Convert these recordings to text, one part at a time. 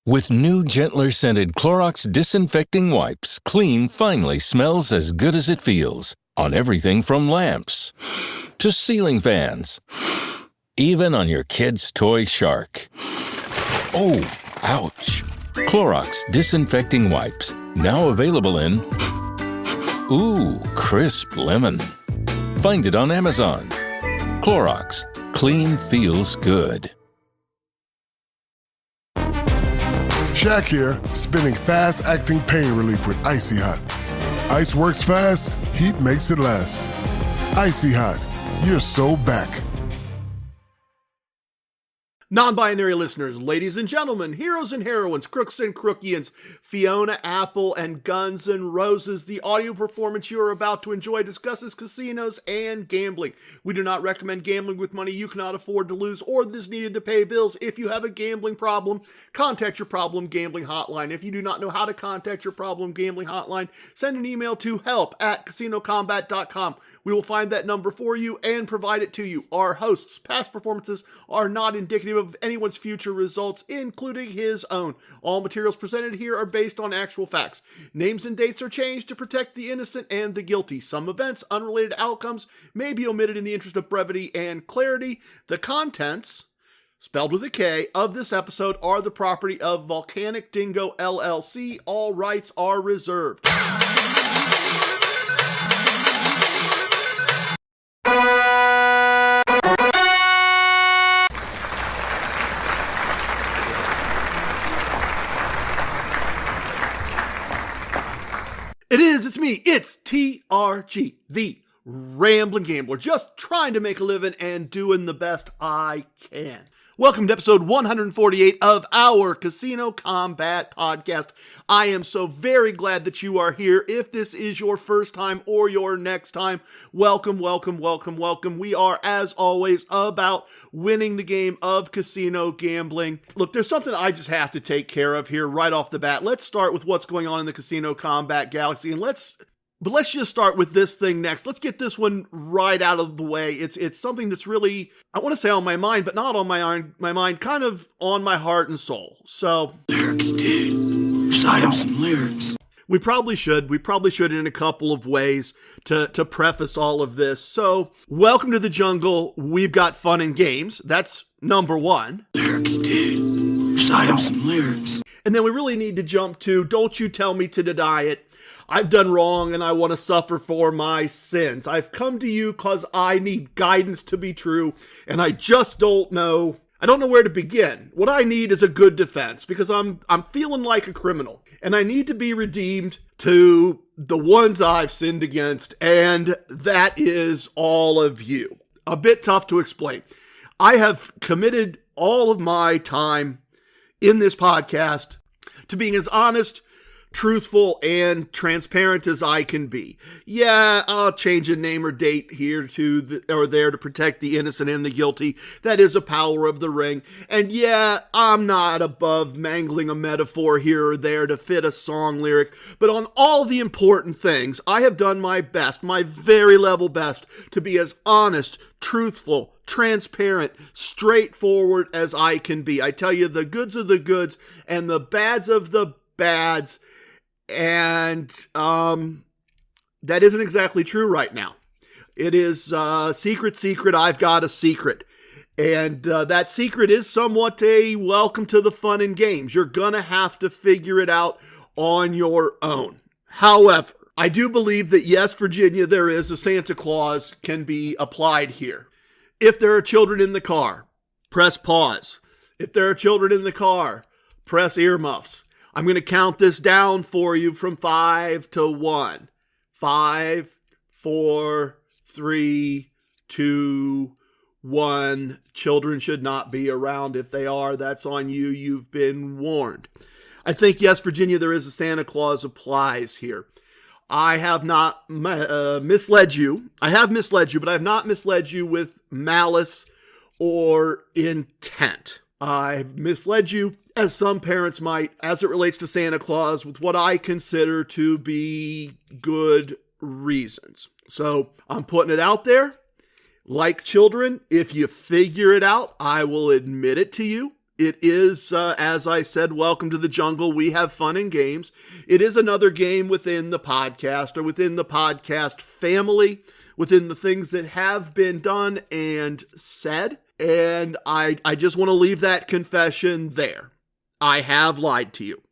With new, gentler scented Clorox disinfecting wipes, clean finally smells as good as it feels on everything from lamps to ceiling fans, even on your kid's toy shark. Oh, ouch. Clorox disinfecting wipes, now available in crisp lemon. Find it on Amazon. Clorox, clean feels good. Shaq here, spinning fast-acting pain relief with Icy Hot. Ice works fast, heat makes it last. Icy Hot, you're so back. Non-binary listeners, ladies and gentlemen, heroes and heroines, crooks and crookians, Fiona Apple and Guns N' Roses, the audio performance you are about to enjoy discusses casinos and gambling. We do not recommend gambling with money you cannot afford to lose or that is needed to pay bills. If you have a gambling problem, contact your problem gambling hotline. If you do not know how to contact your problem gambling hotline, send an email to help@casinokombat.com. We will find that number for you and provide it to you. Our hosts' past performances are not indicative of anyone's future results, including his own. All materials presented here are based on actual facts. Names and dates are changed to protect the innocent and the guilty. Some events, unrelated outcomes, may be omitted in the interest of brevity and clarity. The contents, spelled with a K, of this episode are the property of Volcanic Dingo LLC. All rights are reserved. It's me, it's TRG, the Ramblin Gambler, just trying to make a living and doing the best I can. Welcome to episode 148 of our Casino Kombat podcast. I am so very glad that you are here. If this is your first time or your next time, welcome, welcome, welcome, welcome. We are, as always, about winning the game of casino gambling. Look, there's something I just have to take care of here right off the bat. Let's start with what's going on in the Casino Kombat galaxy, and let's just start with this thing next. Let's get this one right out of the way. It's something that's really, I want to say on my mind, but not on my mind, kind of on my heart and soul. So, lyrics, dude. Recite him some lyrics. We probably should in a couple of ways to preface all of this. So, welcome to the jungle. We've got fun and games. That's number one. Lyrics, dude. Recite him some lyrics. And then we really need to jump to, don't you tell me to deny it. I've done wrong and I want to suffer for my sins. I've come to you because I need guidance to be true, and I just don't know. I don't know where to begin. What I need is a good defense because I'm feeling like a criminal, and I need to be redeemed to the ones I've sinned against, and that is all of you. A bit tough to explain. I have committed all of my time in this podcast to being as honest, truthful, and transparent as I can be. Yeah, I'll change a name or date here or there to protect the innocent and the guilty. That is a power of the ring. And yeah, I'm not above mangling a metaphor here or there to fit a song lyric. But on all the important things, I have done my best, my very level best, to be as honest, truthful, transparent, straightforward as I can be. I tell you the goods of the goods and the bads of the bads. And that isn't exactly true right now. It is secret, I've got a secret. And that secret is somewhat a welcome to the fun and games. You're going to have to figure it out on your own. However, I do believe that, yes, Virginia, there is a Santa Claus can be applied here. If there are children in the car, press pause. If there are children in the car, press earmuffs. I'm going to count this down for you from 5 to 1. 5, 4, 3, 2, 1. Children should not be around. If they are, that's on you. You've been warned. I think, yes, Virginia, there is a Santa Claus applies here. I have not misled you. I have misled you, but I have not misled you with malice or intent. I've misled you, as some parents might, as it relates to Santa Claus, with what I consider to be good reasons. So I'm putting it out there. Like children, if you figure it out, I will admit it to you. It is, as I said, welcome to the jungle. We have fun and games. It is another game within the podcast or within the podcast family, within the things that have been done and said. And I just want to leave that confession there. I have lied to you.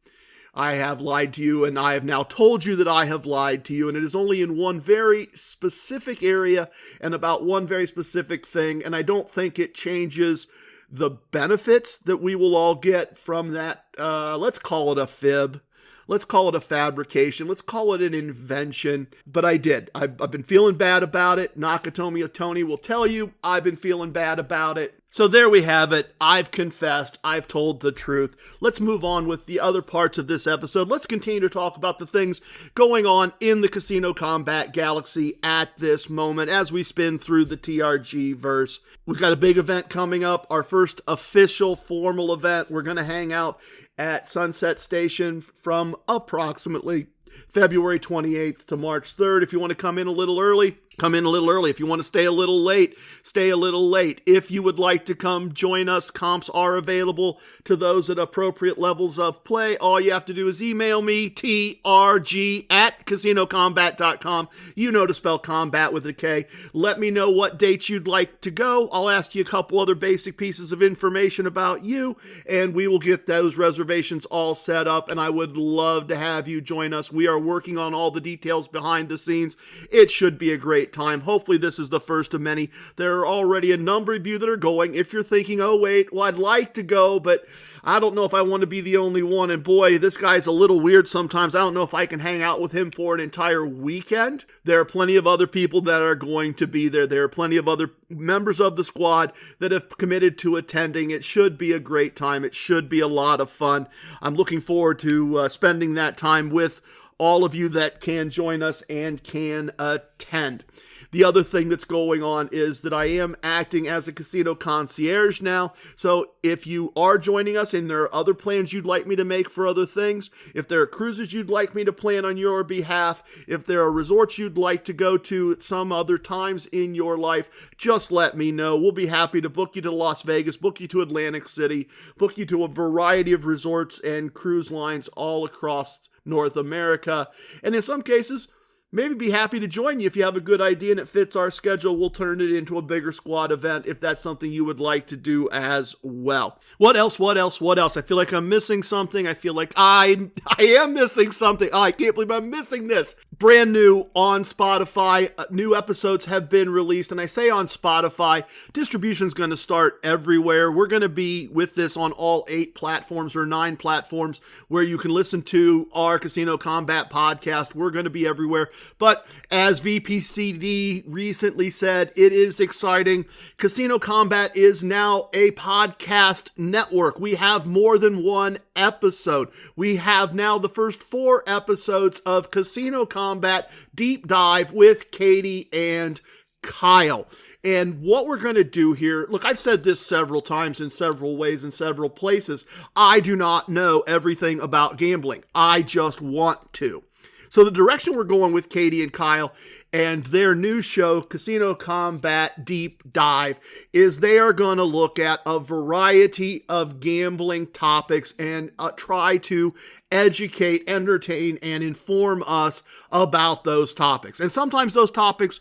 I have lied to you, and I have now told you that I have lied to you, and it is only in one very specific area and about one very specific thing, and I don't think it changes the benefits that we will all get from that. Let's call it a fib. Let's call it a fabrication. Let's call it an invention. But I did. I've been feeling bad about it. Nakatomi Tony will tell you I've been feeling bad about it. So there we have it. I've confessed. I've told the truth. Let's move on with the other parts of this episode. Let's continue to talk about the things going on in the Casino Kombat galaxy at this moment as we spin through the TRG verse. We've got a big event coming up. Our first official formal event. We're going to hang out at Sunset Station from approximately February 28th to March 3rd. If you want to come in a little early, come in a little early. If you want to stay a little late, stay a little late. If you would like to come join us, comps are available to those at appropriate levels of play. All you have to do is email me, trg@casinokombat.com. You know to spell combat with a K. Let me know what dates you'd like to go. I'll ask you a couple other basic pieces of information about you, and we will get those reservations all set up, and I would love to have you join us. We are working on all the details behind the scenes. It should be a great time. Hopefully this is the first of many. There are already a number of you that are going. If you're thinking, oh wait, well I'd like to go, but I don't know if I want to be the only one, and boy, this guy's a little weird sometimes. I don't know if I can hang out with him for an entire weekend. There are plenty of other people that are going to be there. There are plenty of other members of the squad that have committed to attending. It should be a great time. It should be a lot of fun. I'm looking forward to spending that time with all of you that can join us and can attend. The other thing that's going on is that I am acting as a casino concierge now. So if you are joining us and there are other plans you'd like me to make for other things, if there are cruises you'd like me to plan on your behalf, if there are resorts you'd like to go to at some other times in your life, just let me know. We'll be happy to book you to Las Vegas, book you to Atlantic City, book you to a variety of resorts and cruise lines all across North America. And in some cases, maybe be happy to join you if you have a good idea and it fits our schedule. We'll turn it into a bigger squad event if that's something you would like to do as well. What else? I feel like I'm missing something. I feel like I am missing something. Oh, I can't believe I'm missing this. Brand new on Spotify. New episodes have been released. And I say on Spotify, distribution's going to start everywhere. We're going to be with this on all 8 platforms or 9 platforms where you can listen to our Casino Kombat podcast. We're going to be everywhere. But as VPCD recently said, it is exciting. Casino Kombat is now a podcast network. We have more than one episode. We have now the first 4 episodes of Casino Kombat Deep Dive with Katie and Kyle. And what we're going to do here, look, I've said this several times in several ways in several places. I do not know everything about gambling. I just want to. So the direction we're going with Katie and Kyle and their new show, Casino Kombat Deep Dive, is they are going to look at a variety of gambling topics and try to educate, entertain, and inform us about those topics. And sometimes those topics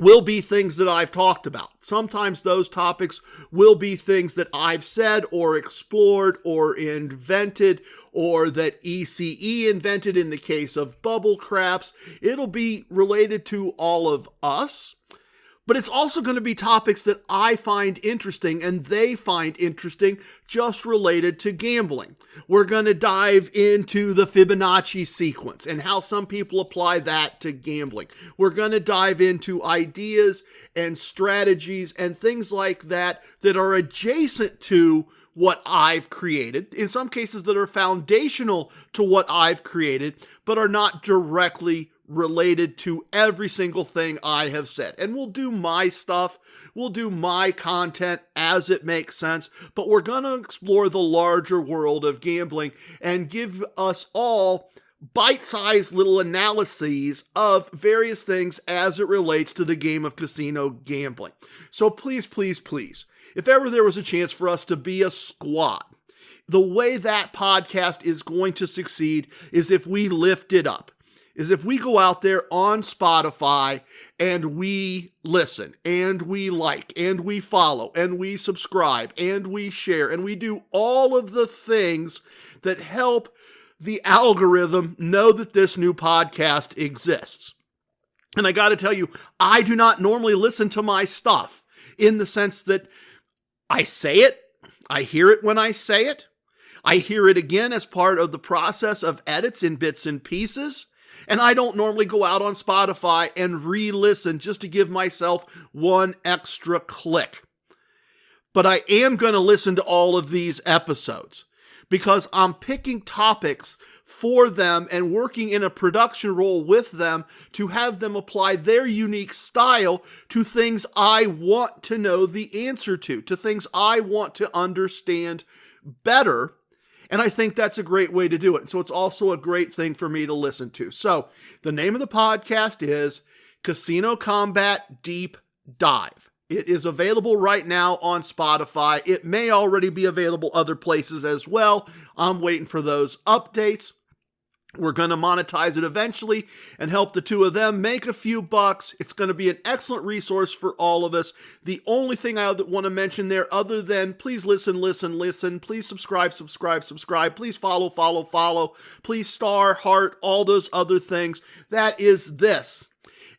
will be things that I've talked about. Sometimes those topics will be things that I've said or explored or invented or that ECE invented in the case of bubble craps. It'll be related to all of us. But it's also going to be topics that I find interesting and they find interesting just related to gambling. We're going to dive into the Fibonacci sequence and how some people apply that to gambling. We're going to dive into ideas and strategies and things like that that are adjacent to what I've created, in some cases that are foundational to what I've created, but are not directly related to every single thing I have said. And we'll do my stuff, we'll do my content as it makes sense, but we're going to explore the larger world of gambling and give us all bite-sized little analyses of various things as it relates to the game of casino gambling. So please, please, please, if ever there was a chance for us to be a squad, the way that podcast is going to succeed is if we lift it up, is if we go out there on Spotify and we listen and we like and we follow and we subscribe and we share and we do all of the things that help the algorithm know that this new podcast exists. And I got to tell you, I do not normally listen to my stuff in the sense that I say it, I hear it when I say it, I hear it again as part of the process of edits in bits and pieces, and I don't normally go out on Spotify and re-listen just to give myself one extra click. But I am going to listen to all of these episodes because I'm picking topics for them and working in a production role with them to have them apply their unique style to things I want to know the answer to things I want to understand better. And I think that's a great way to do it. So it's also a great thing for me to listen to. So the name of the podcast is Casino Kombat Deep Dive. It is available right now on Spotify. It may already be available other places as well. I'm waiting for those updates. We're going to monetize it eventually and help the two of them make a few bucks. It's going to be an excellent resource for all of us. The only thing I want to mention there, other than please listen. Please subscribe. Please follow. Please star, heart, all those other things. That is this.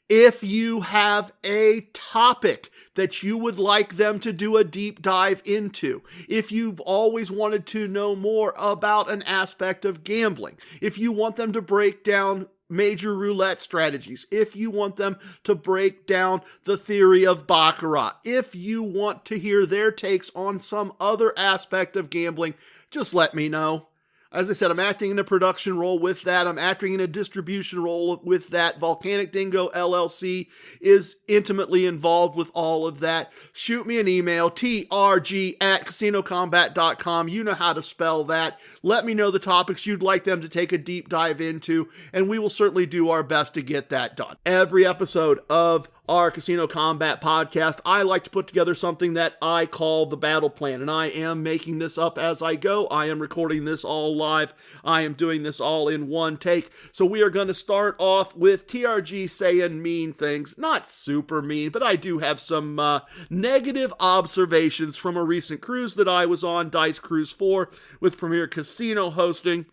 If you have a topic that you would like them to do a deep dive into, if you've always wanted to know more about an aspect of gambling, if you want them to break down major roulette strategies, if you want them to break down the theory of baccarat, if you want to hear their takes on some other aspect of gambling, just let me know. As I said, I'm acting in a production role with that. I'm acting in a distribution role with that. Volcanic Dingo LLC is intimately involved with all of that. Shoot me an email, trg@casinokombat.com. You know how to spell that. Let me know the topics you'd like them to take a deep dive into, and we will certainly do our best to get that done. Every episode of our Casino Kombat podcast, I like to put together something that I call the battle plan, and I am making this up as I go. I am recording this all live. I am doing this all in one take. So we are going to start off with TRG saying mean things. Not super mean, but I do have some negative observations from a recent cruise that I was on, Dice Cruise 4, with Premier Casino hosting.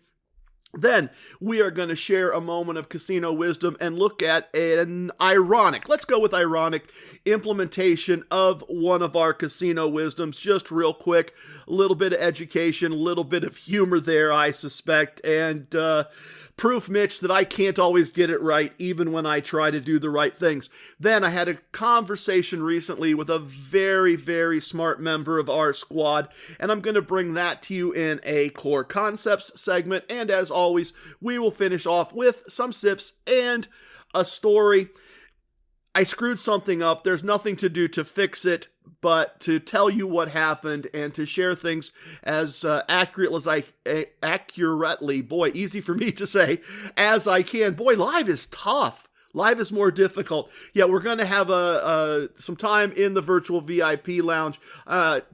Then we are going to share a moment of casino wisdom and look at an ironic, let's go with ironic, implementation of one of our casino wisdoms. Just real quick, a little bit of education, a little bit of humor there, I suspect, and proof, Mitch, that I can't always get it right, even when I try to do the right things. Then I had a conversation recently with a very, very smart member of our squad, and I'm going to bring that to you in a Core Koncepts segment. And as always, we will finish off with some sips and a story. I screwed something up. There's nothing to do to fix it, but to tell you what happened and to share things as accurately, boy, easy for me to say, as I can. Boy, live is tough. Live is more difficult. Yeah, we're going to have some time in the virtual VIP lounge,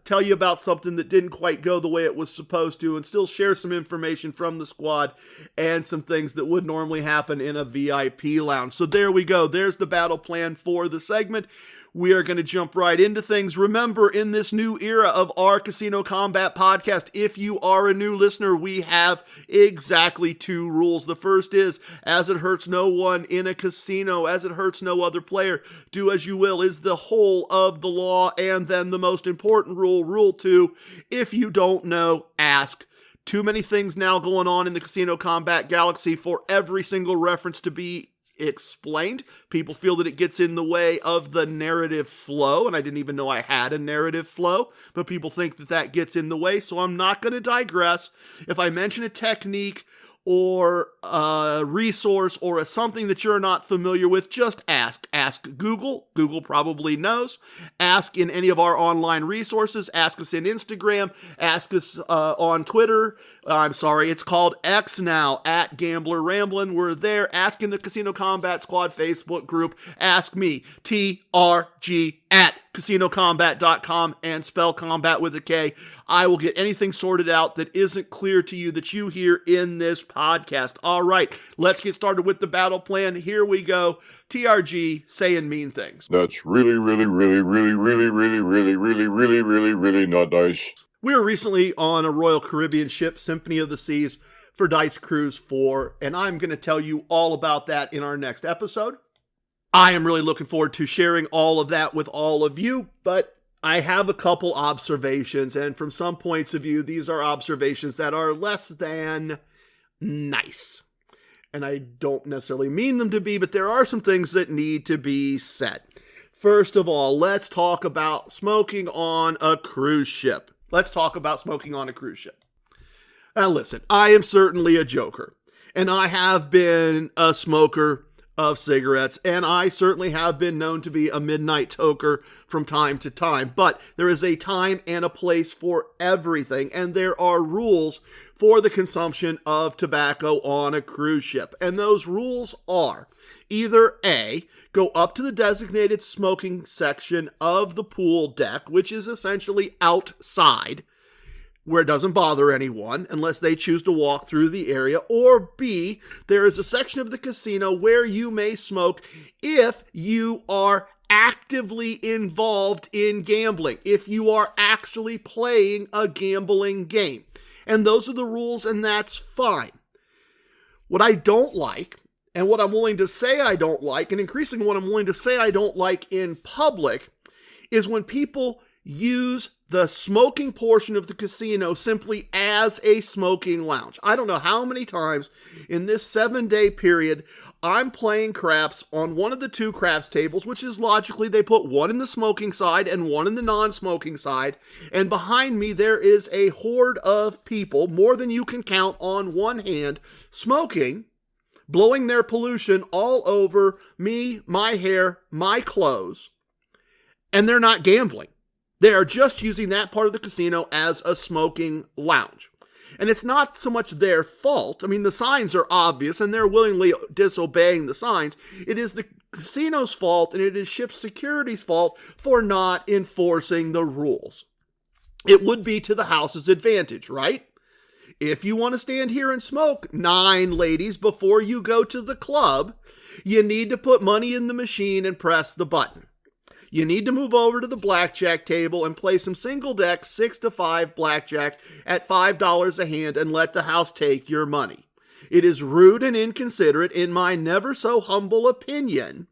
tell you about something that didn't quite go the way it was supposed to, and still share some information from the squad and some things that would normally happen in a VIP lounge. So there we go. There's the battle plan for the segment. We are going to jump right into things. Remember, in this new era of our Casino Kombat podcast, if you are a new listener, we have exactly 2 rules. The first is, as it hurts no one in a casino, as it hurts no other player, do as you will is the whole of the law. And then the most important rule, rule 2, if you don't know, ask. Too many things now going on in the Casino Kombat galaxy for every single reference to be explained. People feel that it gets in the way of the narrative flow, and I didn't even know I had a narrative flow, but people think that that gets in the way, so I'm not going to digress. If I mention a technique or a resource or something that you're not familiar with, just ask. Ask Google. Google probably knows. Ask in any of our online resources. Ask us in Instagram. Ask us on Twitter. I'm sorry, it's called X now, @Gambler Ramblin. We're there. Ask in the Casino Kombat Squad Facebook group. Ask me, TRG CasinoKombat.com and spell combat with a K. I will get anything sorted out that isn't clear to you that you hear in this podcast. All right, let's get started with the battle plan. Here we go. TRG saying mean things. That's really, really, really, really, really, really, really, really, really, really, really not nice. We were recently on a Royal Caribbean ship, Symphony of the Seas, for Dice Cruise 4, and I'm going to tell you all about that in our next episode. I am really looking forward to sharing all of that with all of you, but I have a couple observations, and from some points of view, these are observations that are less than nice. And I don't necessarily mean them to be, but there are some things that need to be said. First of all, let's talk about smoking on a cruise ship. Now listen, I am certainly a joker, and I have been a smoker of cigarettes, and I certainly have been known to be a midnight toker from time to time, but there is a time and a place for everything, and there are rules for the consumption of tobacco on a cruise ship, and those rules are either A, go up to the designated smoking section of the pool deck, which is essentially outside, where it doesn't bother anyone unless they choose to walk through the area, or B, there is a section of the casino where you may smoke if you are actively involved in gambling, if you are actually playing a gambling game. And those are the rules, and that's fine. What I don't like, and what I'm willing to say I don't like, and increasingly what I'm willing to say I don't like in public, is when people use the smoking portion of the casino simply as a smoking lounge. I don't know how many times in this 7-day period I'm playing craps on one of the two craps tables, which is logically they put one in the smoking side and one in the non-smoking side, and behind me there is a horde of people, more than you can count on one hand, smoking, blowing their pollution all over me, my hair, my clothes, and they're not gambling. They are just using that part of the casino as a smoking lounge. And it's not so much their fault. I mean, the signs are obvious and they're willingly disobeying the signs. It is the casino's fault, and it is ship security's fault for not enforcing the rules. It would be to the house's advantage, right? If you want to stand here and smoke 9 ladies before you go to the club, you need to put money in the machine and press the button. You need to move over to the blackjack table and play some single deck 6-5 blackjack at $5 a hand and let the house take your money. It is rude and inconsiderate, in my never so humble opinion,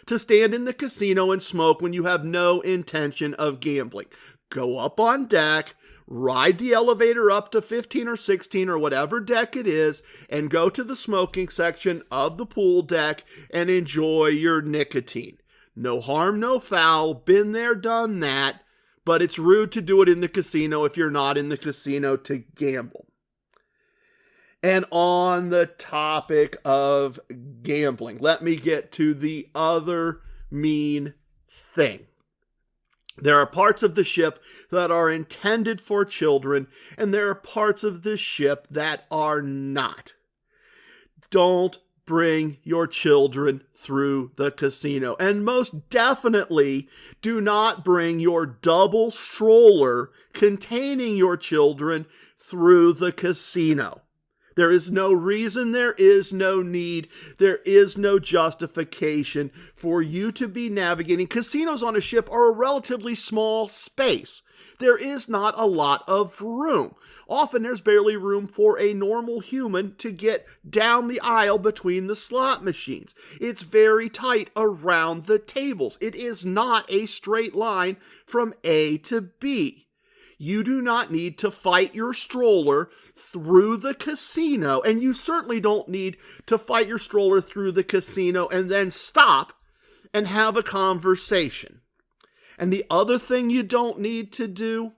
to stand in the casino and smoke when you have no intention of gambling. Go up on deck, ride the elevator up to 15 or 16 or whatever deck it is, and go to the smoking section of the pool deck and enjoy your nicotine. No harm, no foul, been there, done that, but it's rude to do it in the casino if you're not in the casino to gamble. And on the topic of gambling, let me get to the other mean thing. There are parts of the ship that are intended for children, and there are parts of the ship that are not. Don't bring your children through the casino. And most definitely do not bring your double stroller containing your children through the casino. There is no reason, there is no need, there is no justification for you to be navigating. Casinos on a ship are a relatively small space. There is not a lot of room. Often there's barely room for a normal human to get down the aisle between the slot machines. It's very tight around the tables. It is not a straight line from A to B. You do not need to fight your stroller through the casino, and you certainly don't need to fight your stroller through the casino and then stop and have a conversation. And the other thing you don't need to do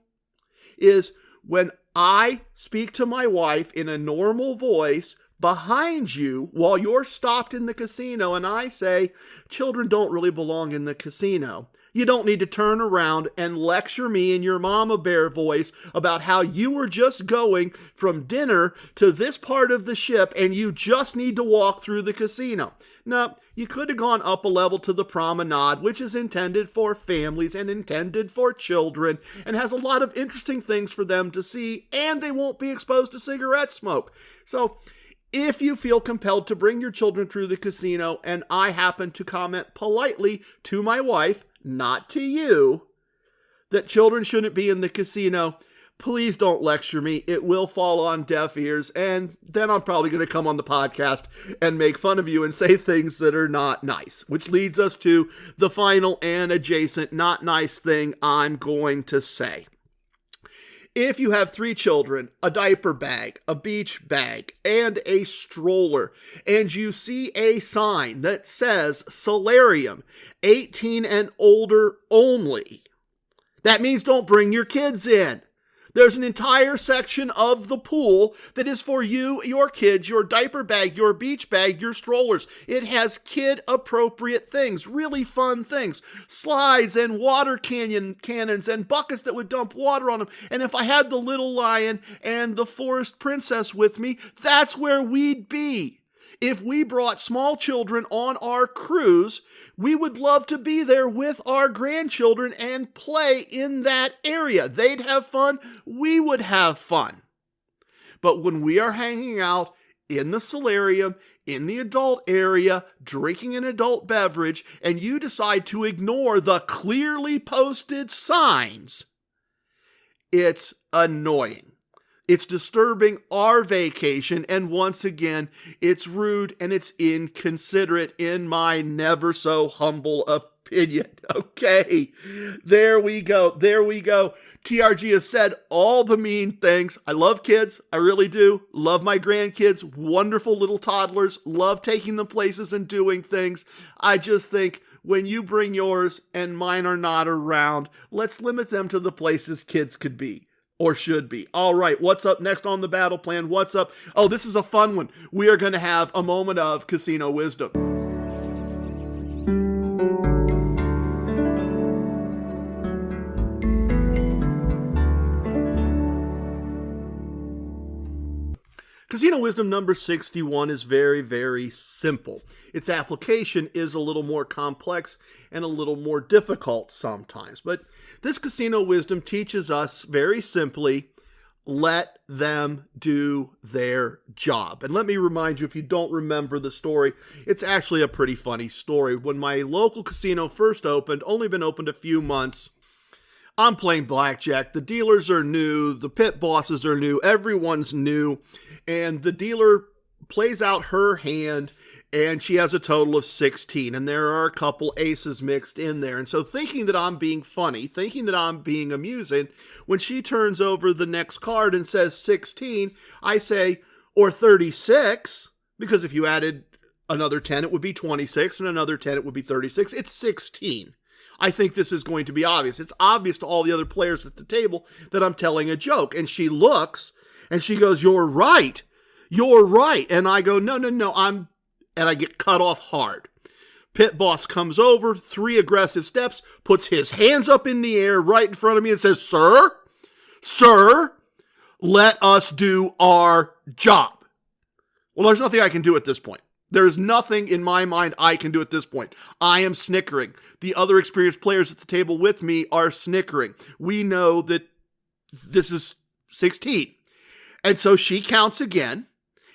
is, when I speak to my wife in a normal voice behind you while you're stopped in the casino and I say, children don't really belong in the casino, You don't need to turn around and lecture me in your mama bear voice about how you were just going from dinner to this part of the ship and you just need to walk through the casino. No, you could have gone up a level to the promenade, which is intended for families and intended for children and has a lot of interesting things for them to see, and they won't be exposed to cigarette smoke. So if you feel compelled to bring your children through the casino, and I happen to comment politely to my wife, not to you, that children shouldn't be in the casino, please don't lecture me. It will fall on deaf ears, and then I'm probably going to come on the podcast and make fun of you and say things that are not nice, which leads us to the final and adjacent not nice thing I'm going to say. If you have 3 children, a diaper bag, a beach bag, and a stroller, and you see a sign that says solarium, 18 and older only, that means don't bring your kids in. There's an entire section of the pool that is for you, your kids, your diaper bag, your beach bag, your strollers. It has kid-appropriate things, really fun things. Slides and water cannons and buckets that would dump water on them. And if I had the little lion and the forest princess with me, that's where we'd be. If we brought small children on our cruise, we would love to be there with our grandchildren and play in that area. They'd have fun. We would have fun. But when we are hanging out in the solarium, in the adult area, drinking an adult beverage, and you decide to ignore the clearly posted signs, it's annoying. It's disturbing our vacation, and once again, it's rude and it's inconsiderate in my never so humble opinion. Okay, there we go. TRG has said all the mean things. I love kids. I really do. Love my grandkids. Wonderful little toddlers. Love taking them places and doing things. I just think when you bring yours and mine are not around, let's limit them to the places kids could be. Or should be. All right, what's up next on the battle plan? What's up? Oh, this is a fun one. We are going to have a moment of casino wisdom. Casino wisdom number 61 is very, very simple. Its application is a little more complex and a little more difficult sometimes. But this casino wisdom teaches us very simply, let them do their job. And let me remind you, if you don't remember the story, it's actually a pretty funny story. When my local casino first opened, only been opened a few months, I'm playing blackjack. The dealers are new. The pit bosses are new. Everyone's new. And the dealer plays out her hand, and she has a total of 16. And there are a couple aces mixed in there. And so thinking that I'm being funny, thinking that I'm being amusing, when she turns over the next card and says 16, I say, or 36, because if you added another 10, it would be 26, and another 10, it would be 36. It's 16. I think this is going to be obvious. It's obvious to all the other players at the table that I'm telling a joke. And she looks and she goes, "You're right. You're right." And I go, no, and I get cut off hard. Pit boss comes over, 3 aggressive steps, puts his hands up in the air right in front of me and says, Sir, let us do our job. Well, there's nothing I can do at this point. There is nothing in my mind I can do at this point. I am snickering. The other experienced players at the table with me are snickering. We know that this is 16. And so she counts again,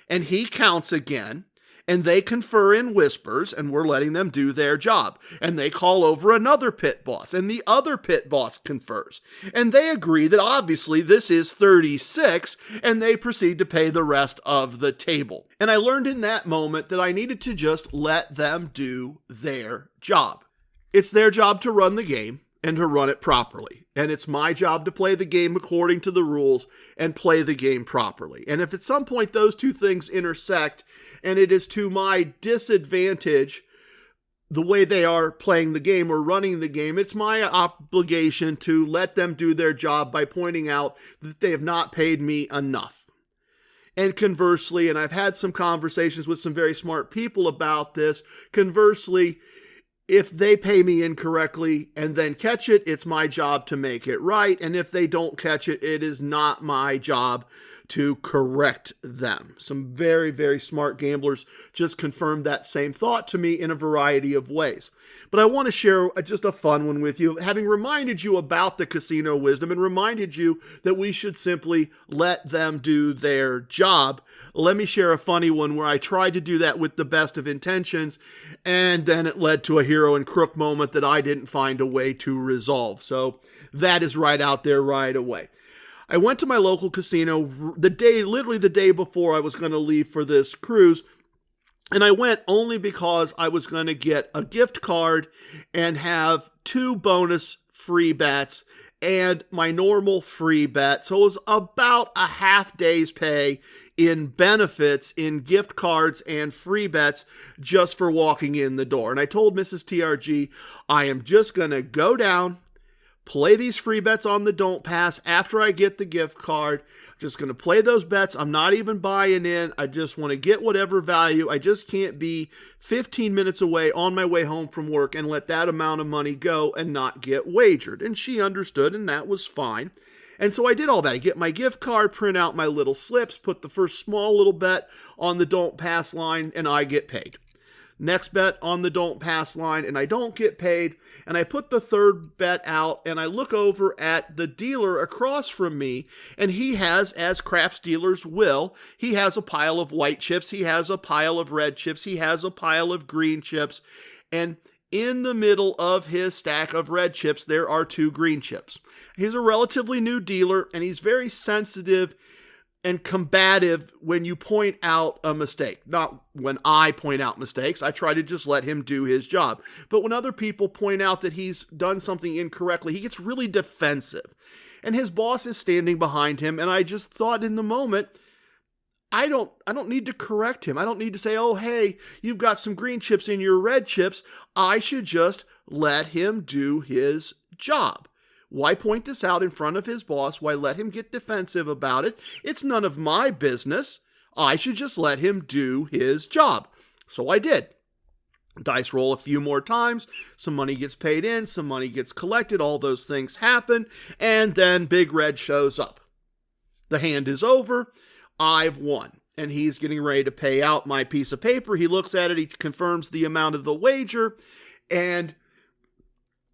and he counts again, and they confer in whispers, and we're letting them do their job. And they call over another pit boss, and the other pit boss confers. And they agree that obviously this is 36, and they proceed to pay the rest of the table. And I learned in that moment that I needed to just let them do their job. It's their job to run the game and to run it properly. And it's my job to play the game according to the rules and play the game properly. And if at some point those two things intersect, and it is to my disadvantage the way they are playing the game or running the game, it's my obligation to let them do their job by pointing out that they have not paid me enough. And conversely, and I've had some conversations with some very smart people about this, conversely, If they pay me incorrectly and then catch it, it's my job to make it right. And if they don't catch it, it is not my job to correct them. Some very, very smart gamblers just confirmed that same thought to me in a variety of ways. But I want to share just a fun one with you, having reminded you about the casino wisdom and reminded you that we should simply let them do their job. Let me share a funny one where I tried to do that with the best of intentions, and then it led to a hero and crook moment that I didn't find a way to resolve. So that is right out there right away. I went to my local casino literally the day before I was going to leave for this cruise. And I went only because I was going to get a gift card and have 2 bonus free bets and my normal free bet. So it was about a half day's pay in benefits, in gift cards and free bets just for walking in the door. And I told Mrs. TRG, I am just going to go down, play these free bets on the Don't Pass after I get the gift card. Just going to play those bets. I'm not even buying in. I just want to get whatever value. I just can't be 15 minutes away on my way home from work and let that amount of money go and not get wagered. And she understood, and that was fine. And so I did all that. I get my gift card, print out my little slips, put the first small little bet on the Don't Pass line, and I get paid. Next bet on the Don't Pass line, and I don't get paid. And I put the third bet out, and I look over at the dealer across from me, and he has, as craps dealers will, he has a pile of white chips, he has a pile of red chips, he has a pile of green chips, and in the middle of his stack of red chips, there are 2 green chips. He's a relatively new dealer, and he's very sensitive and combative when you point out a mistake. Not when I point out mistakes. I try to just let him do his job. But when other people point out that he's done something incorrectly, he gets really defensive. And his boss is standing behind him, and I just thought in the moment, I don't need to correct him. I don't need to say, oh, hey, you've got some green chips in your red chips. I should just let him do his job. Why point this out in front of his boss? Why let him get defensive about it? It's none of my business. I should just let him do his job. So I did. Dice roll a few more times. Some money gets paid in. Some money gets collected. All those things happen. And then Big Red shows up. The hand is over. I've won. And he's getting ready to pay out my piece of paper. He looks at it. He confirms the amount of the wager. And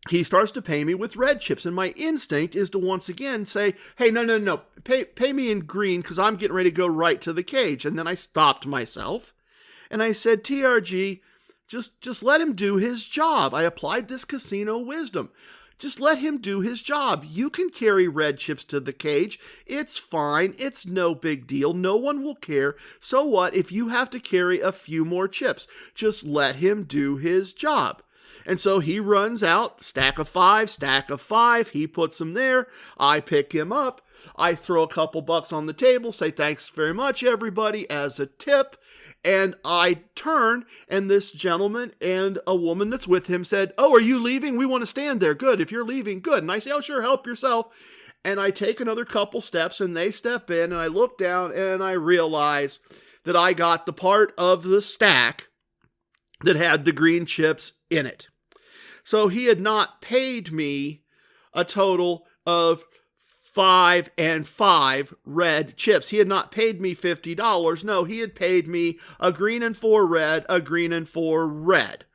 he starts to pay me with red chips, and my instinct is to once again say, hey, no, pay me in green because I'm getting ready to go right to the cage. And then I stopped myself, and I said, TRG, just let him do his job. I applied this casino wisdom. Just let him do his job. You can carry red chips to the cage. It's fine. It's no big deal. No one will care. So what if you have to carry a few more chips? Just let him do his job. And so he runs out, stack of 5. He puts them there. I pick him up. I throw a couple bucks on the table, say thanks very much, everybody, as a tip. And I turn, and this gentleman and a woman that's with him said, oh, are you leaving? We want to stand there. Good. If you're leaving, good. And I say, oh, sure, help yourself. And I take another couple steps, and they step in, and I look down, and I realize that I got the part of the stack that had the green chips in it. So he had not paid me a total of 5 and 5 red chips. He had not paid me $50. No, he had paid me a green and 4 red, a green and 4 red.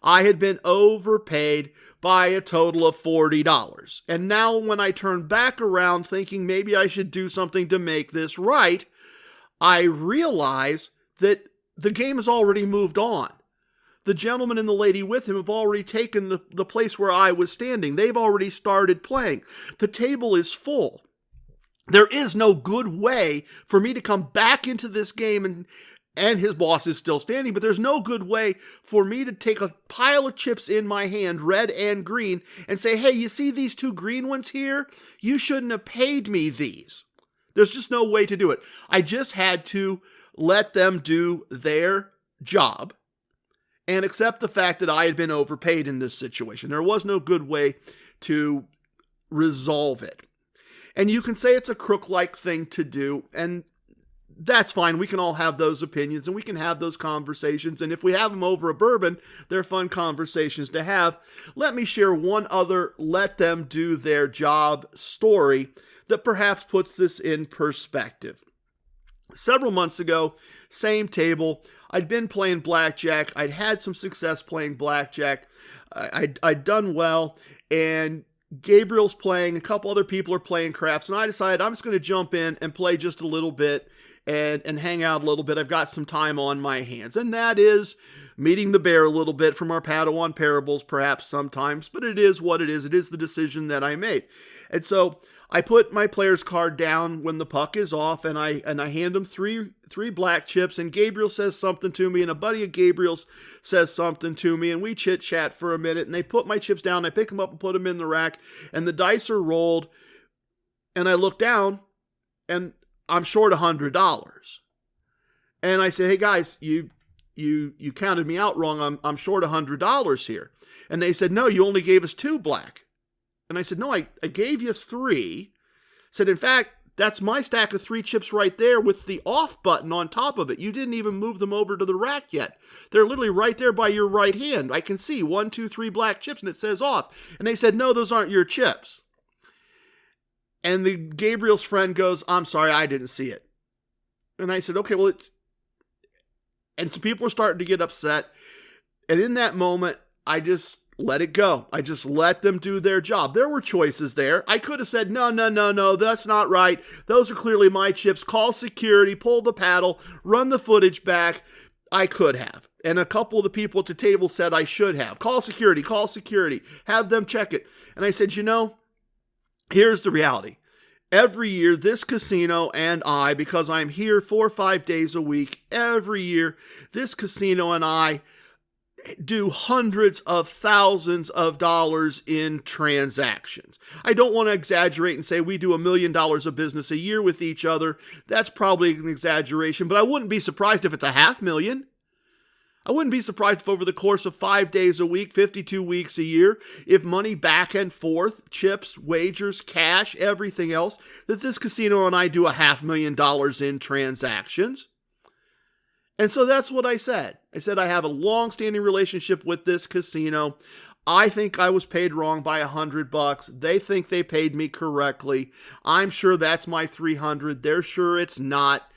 I had been overpaid by a total of $40. And now when I turn back around thinking maybe I should do something to make this right, I realize that the game has already moved on. The gentleman and the lady with him have already taken the place where I was standing. They've already started playing. The table is full. There is no good way for me to come back into this game, and his boss is still standing, but there's no good way for me to take a pile of chips in my hand, red and green, and say, hey, you see these 2 green ones here? You shouldn't have paid me these. There's just no way to do it. I just had to let them do their job and accept the fact that I had been overpaid in this situation. There was no good way to resolve it. And you can say it's a crook-like thing to do, and that's fine. We can all have those opinions and we can have those conversations. And if we have them over a bourbon, they're fun conversations to have. Let me share one other let them do their job story that perhaps puts this in perspective. Several months ago, same table, I'd been playing blackjack. I'd had some success playing blackjack. I'd done well, and Gabriel's playing, a couple other people are playing craps, and I decided I'm just going to jump in and play just a little bit and hang out a little bit. I've got some time on my hands, and that is meeting the bear a little bit from our Padawan parables, perhaps sometimes, but it is what it is. It is the decision that I made. And so I put my player's card down when the puck is off, and I hand him three black chips, and Gabriel says something to me, and a buddy of Gabriel's says something to me, and we chit-chat for a minute, and they put my chips down, I pick them up and put them in the rack, and the dice are rolled, and I look down, and I'm short $100. And I say, hey guys, you counted me out wrong, I'm short $100 here. And they said, no, you only gave us 2 black. And I said, no, I gave you 3. I said, in fact, that's my stack of 3 chips right there with the off button on top of it. You didn't even move them over to the rack yet. They're literally right there by your right hand. I can see 1, 2, 3 black chips, and it says off. And they said, no, those aren't your chips. And the Gabriel's friend goes, I'm sorry, I didn't see it. And I said, okay, well, and some people are starting to get upset. And in that moment, I just let it go. I just let them do their job. There were choices there. I could have said, no, that's not right. Those are clearly my chips. Call security, pull the paddle, run the footage back. I could have. And a couple of the people at the table said I should have. Call security, have them check it. And I said, here's the reality. Every year, this casino and I, because I'm here 4 or 5 days a week, every year, this casino and I do hundreds of thousands of dollars in transactions. I don't want to exaggerate and say we do $1 million of business a year with each other. That's probably an exaggeration, but I wouldn't be surprised if it's $500,000. I wouldn't be surprised if over the course of 5 days a week, 52 weeks a year, if money back and forth, chips, wagers, cash, everything else, that this casino and I do $500,000 in transactions. And so that's what I said. I said I have a long-standing relationship with this casino. I think I was paid wrong by $100. They think they paid me correctly. I'm sure that's my $300. They're sure it's not.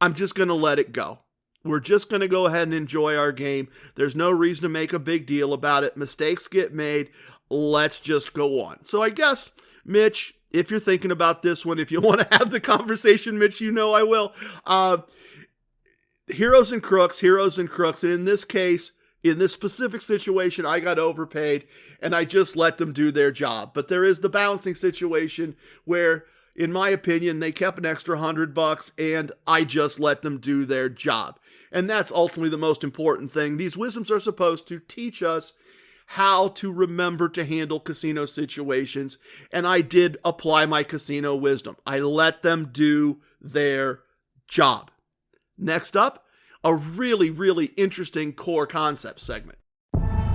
I'm just going to let it go. We're just going to go ahead and enjoy our game. There's no reason to make a big deal about it. Mistakes get made. Let's just go on. So I guess, Mitch, if you're thinking about this one, if you want to have the conversation, Mitch, I will. Heroes and crooks. And in this case, in this specific situation, I got overpaid and I just let them do their job. But there is the balancing situation where, in my opinion, they kept an extra $100 and I just let them do their job. And that's ultimately the most important thing. These wisdoms are supposed to teach us how to remember to handle casino situations. And I did apply my casino wisdom. I let them do their job. Next up, a really, really interesting Core Koncepts segment.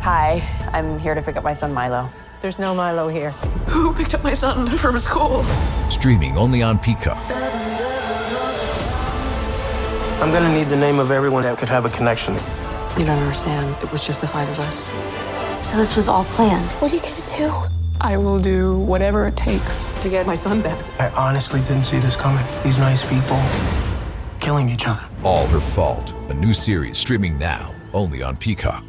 Hi, I'm here to pick up my son Milo. There's no Milo here. Who picked up my son from school? Streaming only on Peacock. I'm gonna need the name of everyone that could have a connection. You don't understand. It was just the 5 of us. So this was all planned. What are you gonna do? I will do whatever it takes to get my son back. I honestly didn't see this coming. These nice people killing each other. All Her Fault, a new series streaming now only on Peacock.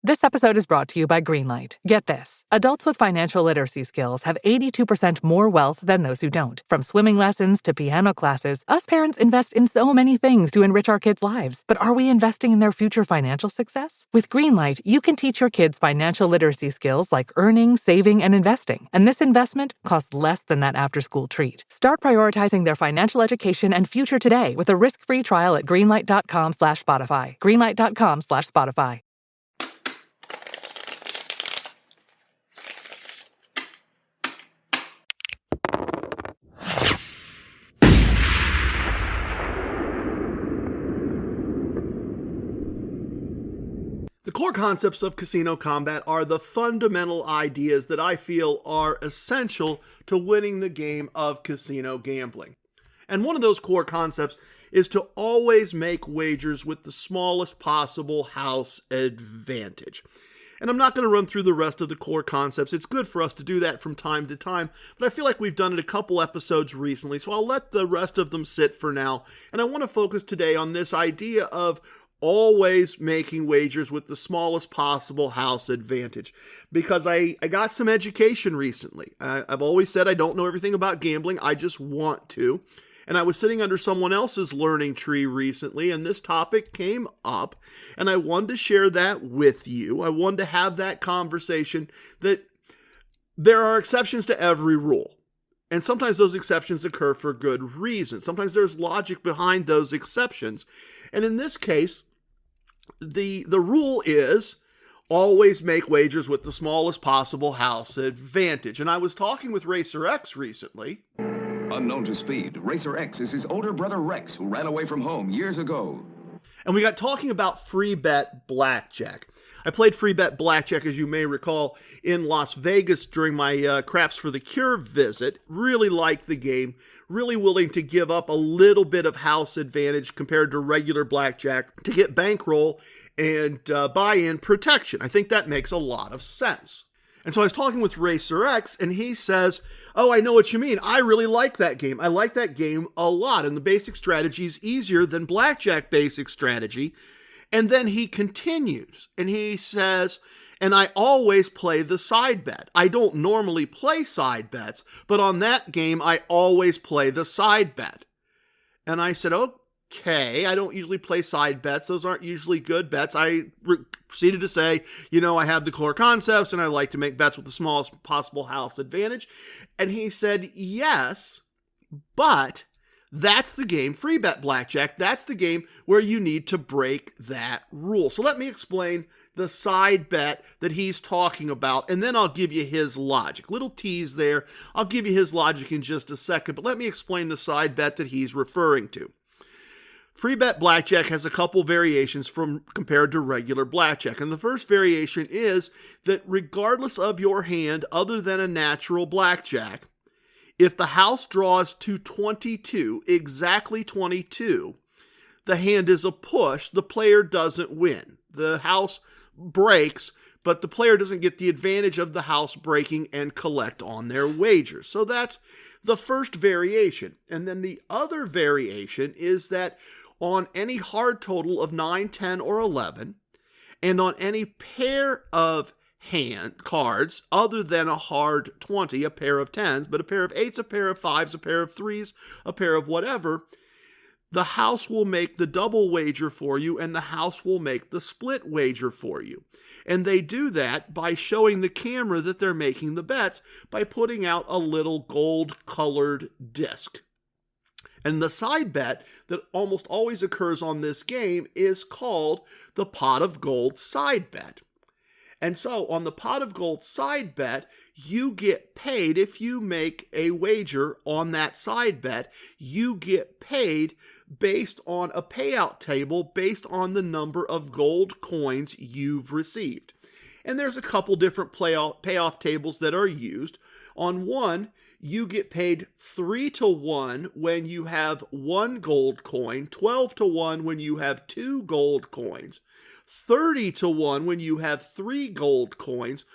This episode is brought to you by Greenlight. Get this. Adults with financial literacy skills have 82% more wealth than those who don't. From swimming lessons to piano classes, us parents invest in so many things to enrich our kids' lives. But are we investing in their future financial success? With Greenlight, you can teach your kids financial literacy skills like earning, saving, and investing. And this investment costs less than that after-school treat. Start prioritizing their financial education and future today with a risk-free trial at greenlight.com/Spotify. Greenlight.com/Spotify. The core concepts of Casino Kombat are the fundamental ideas that I feel are essential to winning the game of casino gambling. And one of those core concepts is to always make wagers with the smallest possible house advantage. And I'm not going to run through the rest of the core concepts. It's good for us to do that from time to time, but I feel like we've done it a couple episodes recently, so I'll let the rest of them sit for now. And I want to focus today on this idea of always making wagers with the smallest possible house advantage, because I got some education recently. I've always said I don't know everything about gambling. I just want to. And I was sitting under someone else's learning tree recently, and this topic came up, and I wanted to share that with you. I wanted to have that conversation that there are exceptions to every rule. And sometimes those exceptions occur for good reason. Sometimes there's logic behind those exceptions. And in this case, the rule is always make wagers with the smallest possible house advantage. And I was talking with Racer X recently. Unknown to Speed, Racer X is his older brother Rex, who ran away from home years ago. And we got talking about free bet blackjack. I played free bet blackjack, as you may recall, in Las Vegas during my Craps for the Cure visit. Really liked the game. Really willing to give up a little bit of house advantage compared to regular blackjack to get bankroll and buy-in protection. I think that makes a lot of sense. And so I was talking with Racer X, and he says, oh, I know what you mean. I really like that game. I like that game a lot. And the basic strategy is easier than blackjack basic strategy. And then he continues, and he says, and I always play the side bet. I don't normally play side bets, but on that game, I always play the side bet. And I said, okay, I don't usually play side bets. Those aren't usually good bets. I proceeded to say, I have the core concepts and I like to make bets with the smallest possible house advantage. And he said, yes, but that's the game, free bet blackjack. That's the game where you need to break that rule. So let me explain the side bet that he's talking about, and then I'll give you his logic. Little tease there. I'll give you his logic in just a second, but let me explain the side bet that he's referring to. Free bet blackjack has a couple variations compared to regular blackjack. And the first variation is that regardless of your hand other than a natural blackjack, if the house draws to 22, exactly 22, the hand is a push. The player doesn't win. The house breaks, but the player doesn't get the advantage of the house breaking and collect on their wager. So that's the first variation. And then the other variation is that on any hard total of 9, 10, or 11, and on any pair of hand cards other than a hard 20, a pair of 10s, but a pair of 8s, a pair of 5s, a pair of 3s, a pair of whatever, the house will make the double wager for you and the house will make the split wager for you. And they do that by showing the camera that they're making the bets by putting out a little gold-colored disc. And the side bet that almost always occurs on this game is called the pot of gold side bet. And so on the pot of gold side bet, you get paid if you make a wager on that side bet. You get paid based on a payout table based on the number of gold coins you've received. And there's a couple different payoff tables that are used. On one, you get paid 3-1 when you have 1 gold coin, 12-1 when you have 2 gold coins, 30-1 when you have 3 gold coins,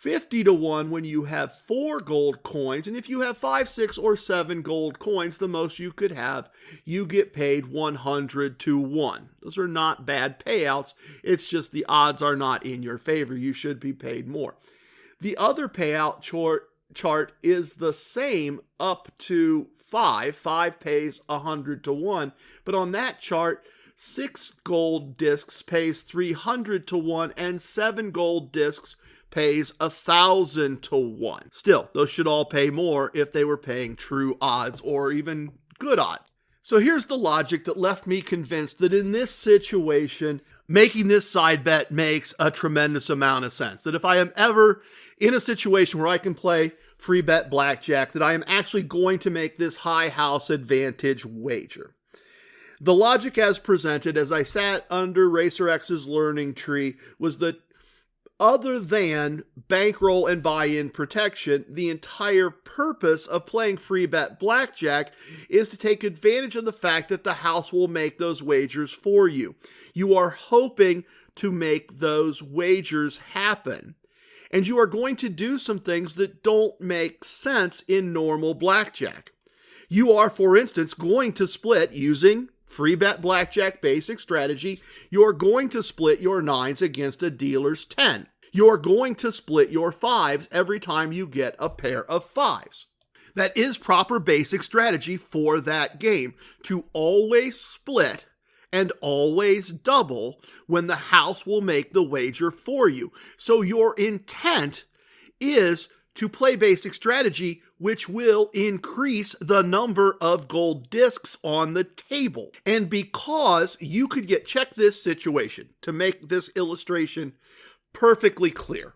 50-1 when you have 4 gold coins, and if you have 5, 6, or 7 gold coins, the most you could have, you get paid 100-1. Those are not bad payouts. It's just the odds are not in your favor. You should be paid more. The other payout chart is the same up to 5. 5 pays 100-1, but on that chart, 6 gold discs pays 300-1, and 7 gold discs pays 1,000-1. Still, those should all pay more if they were paying true odds or even good odds. So here's the logic that left me convinced that in this situation, making this side bet makes a tremendous amount of sense. That if I am ever in a situation where I can play free bet blackjack, that I am actually going to make this high house advantage wager. The logic as presented as I sat under Racer X's learning tree was that other than bankroll and buy-in protection, the entire purpose of playing free bet blackjack is to take advantage of the fact that the house will make those wagers for you. You are hoping to make those wagers happen. And you are going to do some things that don't make sense in normal blackjack. You are, for instance, going to split using free bet blackjack basic strategy. You're going to split your 9s against a dealer's 10. You're going to split your 5s every time you get a pair of 5s. That is proper basic strategy for that game, to always split and always double when the house will make the wager for you. So your intent is to play basic strategy, which will increase the number of gold discs on the table. And because you could check this situation to make this illustration perfectly clear.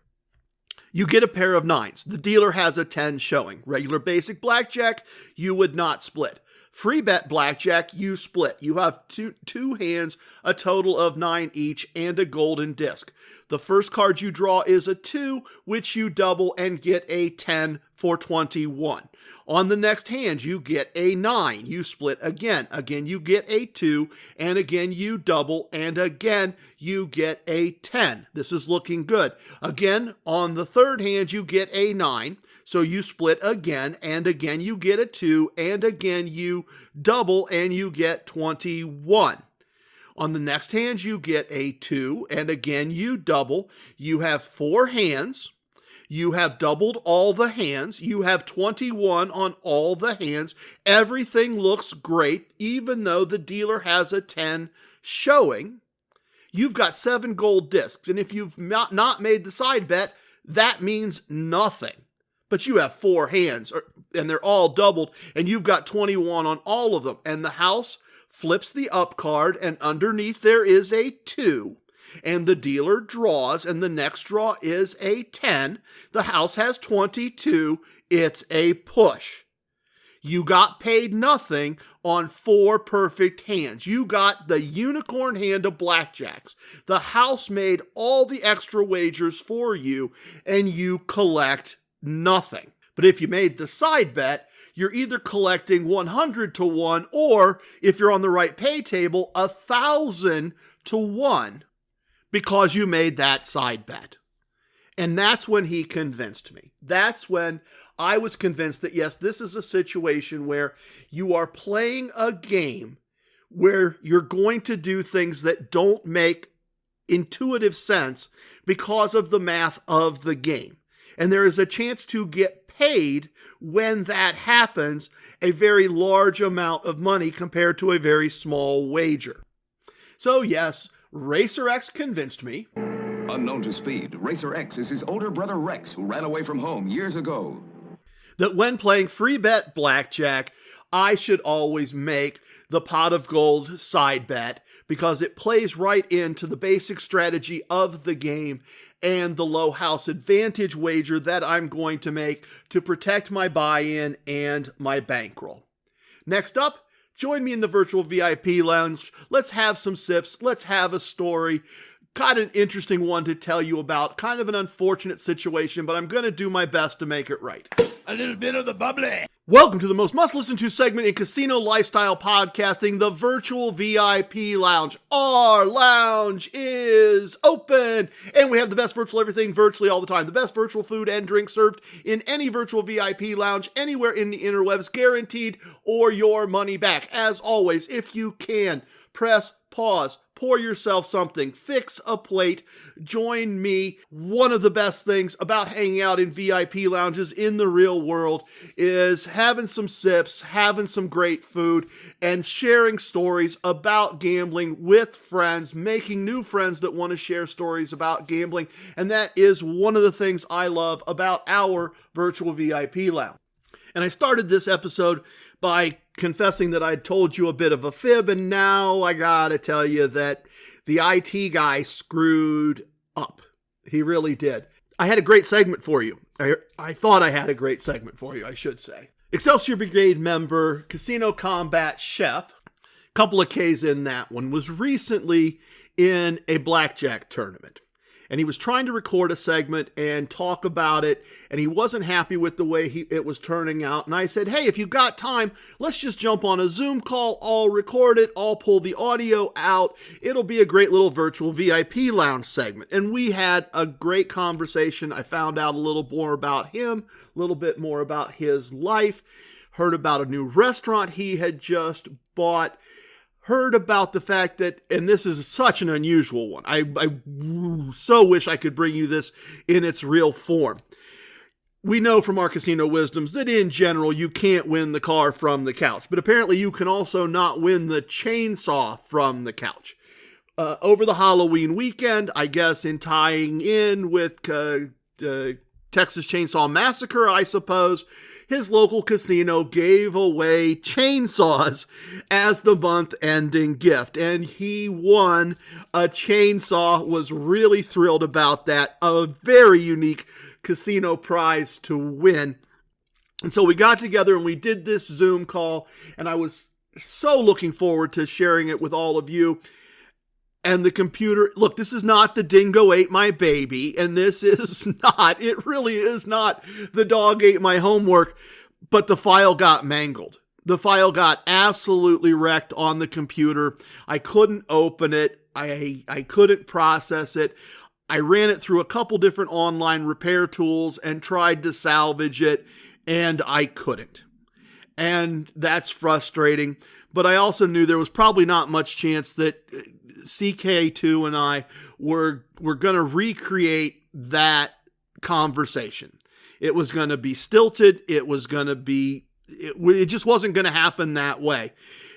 You get a pair of 9s. The dealer has a 10 showing. Regular basic blackjack, you would not split. Free bet blackjack, you split. You have two hands, a total of 9 each, and a golden disc. The first card you draw is a 2, which you double and get a 10 for 21. On the next hand, you get a 9. You split again. Again, you get a 2, and again, you double, and again, you get a 10. This is looking good. Again, on the third hand, you get a 9. So you split again, and again you get a 2, and again you double, and you get 21. On the next hand, you get a 2, and again you double. You have 4 hands. You have doubled all the hands. You have 21 on all the hands. Everything looks great, even though the dealer has a 10 showing. You've got 7 gold discs, and if you've not made the side bet, that means nothing. But you have 4 hands, and they're all doubled, and you've got 21 on all of them. And the house flips the up card, and underneath there is a 2. And the dealer draws, and the next draw is a 10. The house has 22. It's a push. You got paid nothing on 4 perfect hands. You got the unicorn hand of blackjacks. The house made all the extra wagers for you, and you collect nothing. But if you made the side bet, you're either collecting 100 to 1, or if you're on the right pay table, 1,000 to 1, because you made that side bet. And that's when he convinced me. That's when I was convinced that, yes, this is a situation where you are playing a game where you're going to do things that don't make intuitive sense because of the math of the game. And there is a chance to get paid when that happens, a very large amount of money compared to a very small wager. So yes, Racer X convinced me. Unknown to Speed, Racer X is his older brother Rex, who ran away from home years ago. That when playing free bet blackjack, I should always make the pot of gold side bet, because it plays right into the basic strategy of the game and the low house advantage wager that I'm going to make to protect my buy-in and my bankroll. Next up, join me in the virtual VIP lounge. Let's have some sips. Let's have a story. Got an interesting one to tell you about. Kind of an unfortunate situation, but I'm going to do my best to make it right. A little bit of the bubbly. Welcome to the most must-listen-to segment in casino lifestyle podcasting, the Virtual VIP Lounge. Our lounge is open, and we have the best virtual everything virtually all the time. The best virtual food and drink served in any virtual VIP lounge, anywhere in the interwebs, guaranteed, or your money back. As always, if you can, press pause, pour yourself something, fix a plate, join me. One of the best things about hanging out in VIP lounges in the real world is having some sips, having some great food, and sharing stories about gambling with friends, making new friends that want to share stories about gambling. And that is one of the things I love about our virtual VIP lounge. And I started this episode by confessing that I'd told you a bit of a fib, and now I gotta tell you that the IT guy screwed up. He really did. I had a great segment for you. I thought I had a great segment for you, I should say. Excelsior Brigade member, Casino Kombat Khief, couple of Ks in that one, was recently in a blackjack tournament. and he was trying to record a segment and talk about it, and he wasn't happy with the way it was turning out. And I said, hey, if you've got time, let's just jump on a Zoom call. I'll record it. I'll pull the audio out. It'll be a great little virtual VIP lounge segment. And we had a great conversation. I found out a little more about him, a little bit more about his life, heard about a new restaurant he had just bought, heard about the fact that, and this is such an unusual one, I so wish I could bring you this in its real form. We know from our casino wisdoms that in general you can't win the car from the couch, but apparently you can also not win the chainsaw from the couch. Over the Halloween weekend, I guess in tying in with Texas Chainsaw Massacre, I suppose, his local casino gave away chainsaws as the month-ending gift, and he won a chainsaw, was really thrilled about that, a very unique casino prize to win. And so we got together and we did this Zoom call, and I was so looking forward to sharing it with all of you. And the computer, look, this is not the dingo ate my baby, and this is not, it really is not the dog ate my homework, but the file got mangled. The file got absolutely wrecked on the computer. I couldn't open it. I couldn't process it. I ran it through a couple different online repair tools and tried to salvage it, and I couldn't. And that's frustrating. But I also knew there was probably not much chance that CK2 and I were going to recreate that conversation. It was going to be stilted. It was going to be, it just wasn't going to happen that way.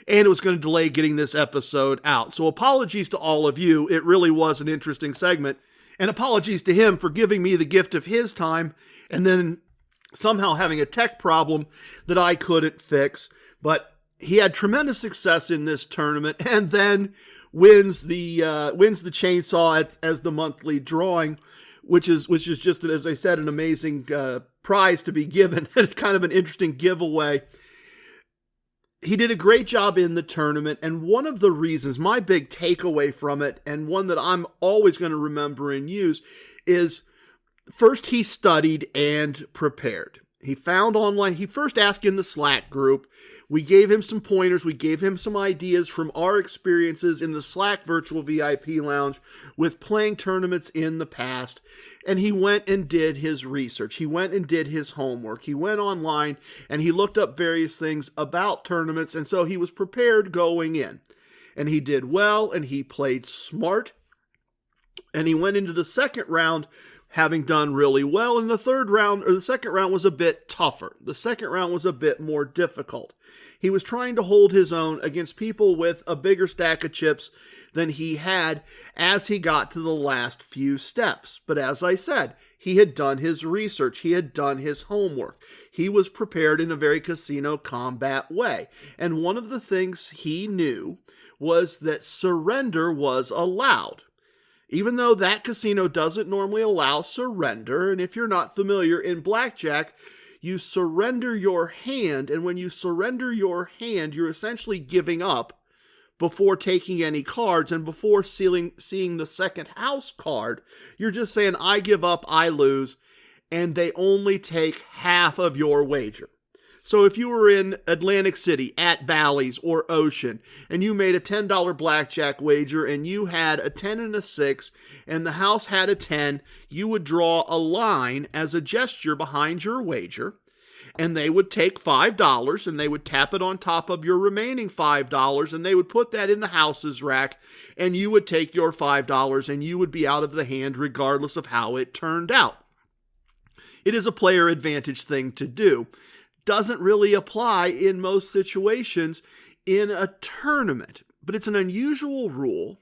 And it was going to delay getting this episode out. So apologies to all of you. It really was an interesting segment. And apologies to him for giving me the gift of his time and then somehow having a tech problem that I couldn't fix. But he had tremendous success in this tournament and then wins the chainsaw as the monthly drawing, which is just, as I said, an amazing prize to be given and kind of an interesting giveaway. He did a great job in the tournament, and one of the reasons, my big takeaway from it, and one that I'm always going to remember and use, is first he studied and prepared. He found online, he first asked in the Slack group. We gave him some pointers. We gave him some ideas from our experiences in the Slack Virtual VIP Lounge with playing tournaments in the past. And he went and did his research. He went and did his homework. He went online and he looked up various things about tournaments. And so he was prepared going in. And he did well and he played smart. And he went into the second round having done really well. And the second round was a bit tougher. The second round was a bit more difficult. He was trying to hold his own against people with a bigger stack of chips than he had as he got to the last few steps. But as I said, he had done his research. He had done his homework. He was prepared in a very Casino Kombat way. And one of the things he knew was that surrender was allowed. Even though that casino doesn't normally allow surrender, and if you're not familiar, in blackjack, you surrender your hand, and when you surrender your hand, you're essentially giving up before taking any cards, and before seeing the second house card, you're just saying, I give up, I lose, and they only take half of your wager. So if you were in Atlantic City at Bally's or Ocean and you made a $10 blackjack wager and you had a 10 and a 6 and the house had a 10, you would draw a line as a gesture behind your wager, and they would take $5 and they would tap it on top of your remaining $5 and they would put that in the house's rack, and you would take your $5 and you would be out of the hand regardless of how it turned out. It is a player advantage thing to do. Doesn't really apply in most situations in a tournament, but it's an unusual rule.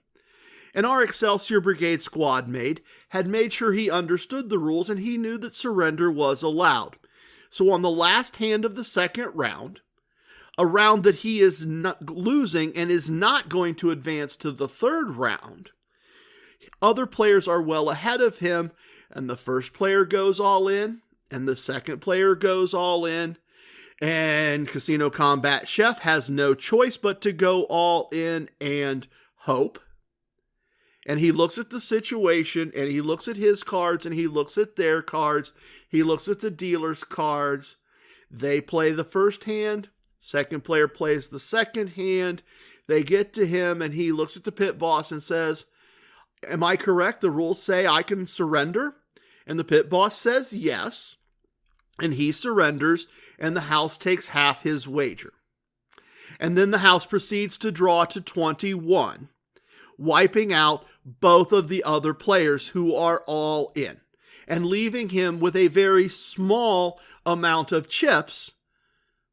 And our Excelsior Brigade squad mate had made sure he understood the rules and he knew that surrender was allowed. So on the last hand of the second round, a round that he is not losing and is not going to advance to the third round, other players are well ahead of him, and the first player goes all in, and the second player goes all in, and Casino Kombat Khief has no choice but to go all in and hope. And he looks at the situation, and he looks at his cards, and he looks at their cards. He looks at the dealer's cards. They play the first hand. Second player plays the second hand. They get to him, and he looks at the pit boss and says, am I correct? The rules say I can surrender? And the pit boss says yes. And he surrenders, and the house takes half his wager. And then the house proceeds to draw to 21, wiping out both of the other players who are all in, and leaving him with a very small amount of chips,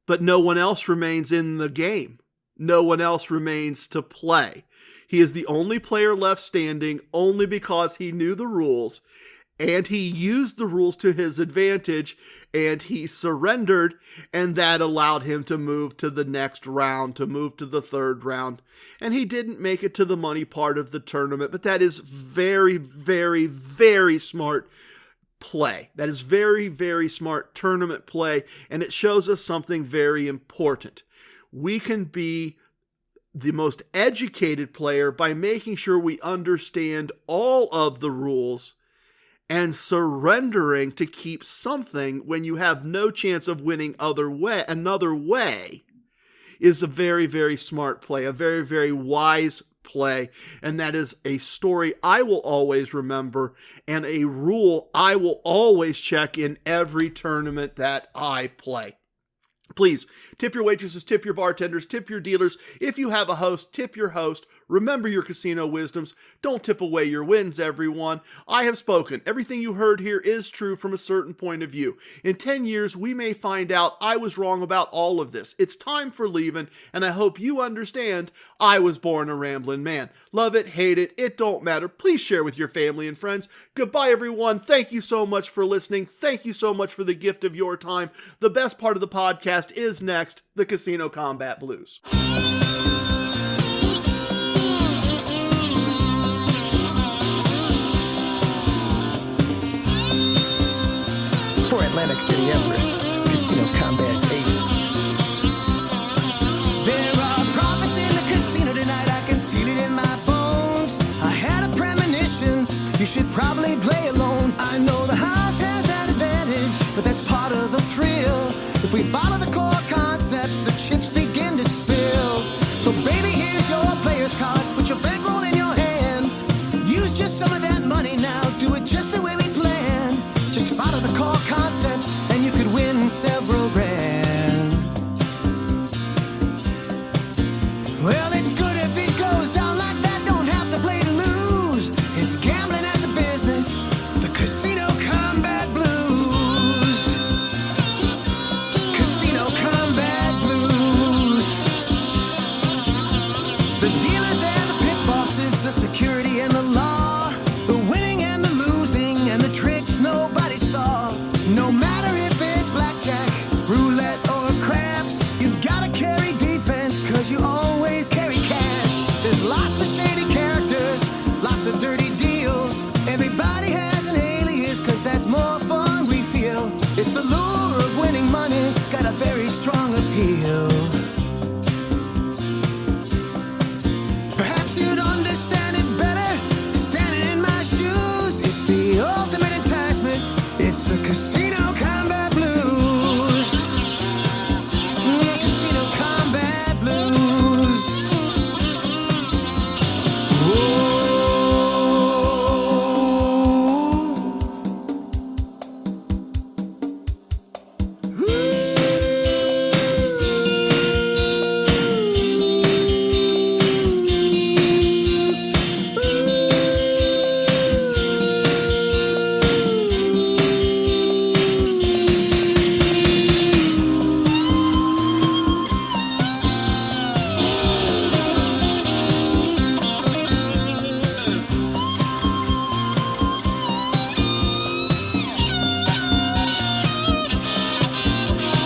but no one else remains in the game. No one else remains to play. He is the only player left standing only because he knew the rules, and he used the rules to his advantage, and he surrendered, and that allowed him to move to the next round, to move to the third round. And he didn't make it to the money part of the tournament, but that is very, very, very smart play. That is very, very smart tournament play, and it shows us something very important. We can be the most educated player by making sure we understand all of the rules and surrendering to keep something when you have no chance of winning another way is a very, very smart play, a very, very wise play. And that is a story I will always remember and a rule I will always check in every tournament that I play. Please, tip your waitresses, tip your bartenders, tip your dealers. If you have a host, tip your host. Remember your casino wisdoms. Don't tip away your wins, everyone. I have spoken. Everything you heard here is true from a certain point of view. In 10 years, we may find out I was wrong about all of this. It's time for leaving, and I hope you understand I was born a ramblin' man. Love it, hate it, it don't matter. Please share with your family and friends. Goodbye, everyone. Thank you so much for listening. Thank you so much for the gift of your time. The best part of the podcast is next, the Casino Kombat Blues. For Atlantic City Empress, Casino Kombat's ace. There are profits in the casino tonight, I can feel it in my bones. I had a premonition, you should probably play alone. I know the house has that advantage, but that's part of the thrill. If we follow the core concepts, the chips begin to spill. So baby, here's your player's card, put your bankroll in your hand. Use just some of that money now, do it just the way we planned. Just follow the core concepts, and you could win several grand. Well, it's good if it goes down like that, don't have to play to lose. It's gambling as a business, the Casino Kombat Blues. Casino Kombat Blues. The dealers and the pit bosses, the security and the law, the winning and the losing and the tricks nobody saw. No matter if it's blackjack, roulette, or craps, you've gotta carry defense, cause you always carry cash. There's lots of shady characters, lots of dirty deals. Everybody has an alias, cause that's more fun we feel. It's the lure of winning money, it's got a very strong appeal. Perhaps you'd understand it better standing in my shoes. It's the ultimate enticement, it's the Casino Kombat Blues. Casino Kombat Blues. Whoa.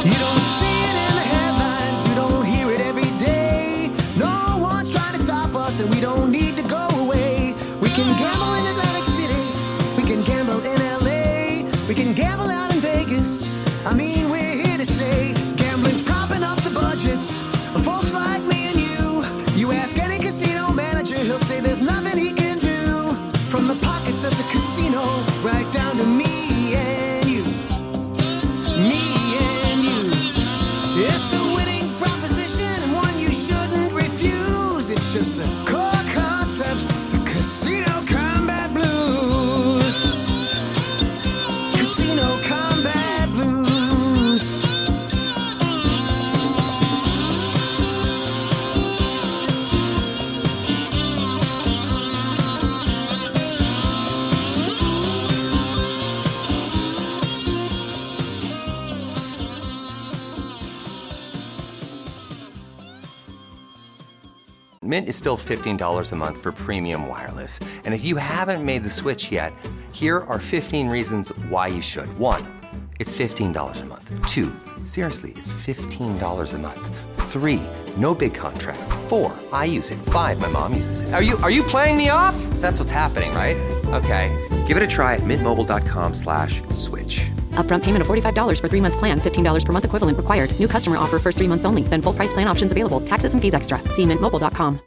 You don't see it in the headlines, you don't hear it every day. No one's trying to stop us, and we don't need to go away. We can gamble in Atlantic City, we can gamble in LA, we can gamble out in Vegas. I mean, we're here to stay. Gambling's propping up the budgets of folks like me and you. You ask any casino manager, he'll say there's nothing he can do. Mint is still $15 a month for premium wireless. And if you haven't made the switch yet, here are 15 reasons why you should. 1, it's $15 a month. 2, seriously, it's $15 a month. 3, no big contracts. 4, I use it. 5, my mom uses it. Are you playing me off? That's what's happening, right? Okay, give it a try at mintmobile.com/switch. Upfront payment of $45 for 3-month plan, $15 per month equivalent required. New customer offer first 3 months only. Then full price plan options available. Taxes and fees extra. See mintmobile.com.